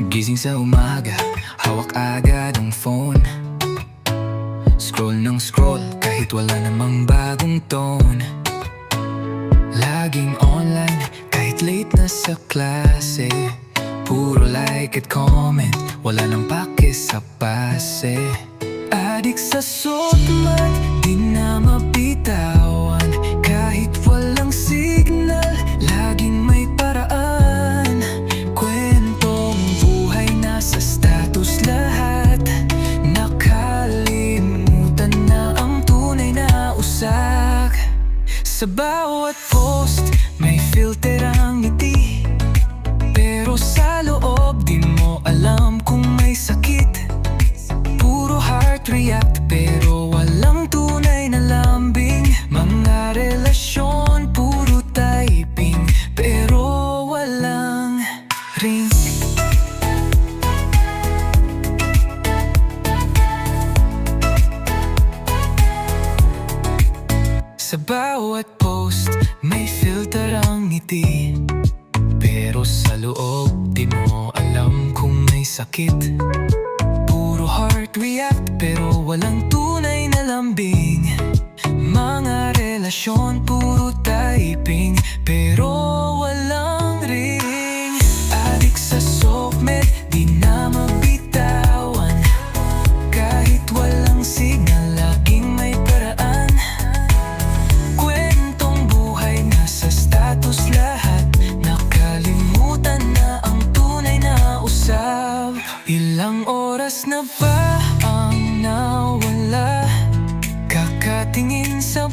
Gising sa umaga, hawak agad ang phone. Scroll ng scroll, kahit wala namang bagong tone. Laging online, kahit late na sa klase. Puro like at comment, wala nang pake sa pase. Adik sa suot-mat, di na mabitawan. Kahit walang signal, laging may paraan. Kwentong buhay nasa status lahat. Nakalimutan na ang tunay na usak. Sa bawat post, may filter ang ngiti. Pero sa loob, di mo alam kung may sakit. Puro heart react, pero walang tunay na lambing. Mga relasyon, puro typing, pero walang ring. Sa bawat post, may filter ang ngiti. Pero sa loob, di mo alam kung may sakit. Puro heart react, pero walang tunay na lambing. Mga relasyon, puro typing, pero walang ring. Adik sa softmed, di na mabitawan. Kahit walang signal, laging may paraan. Kwentong buhay, nasa status lahat. Nakalimutan na ang tunay na usap. Ilang oras na ba ang nawala? Kakatingin sa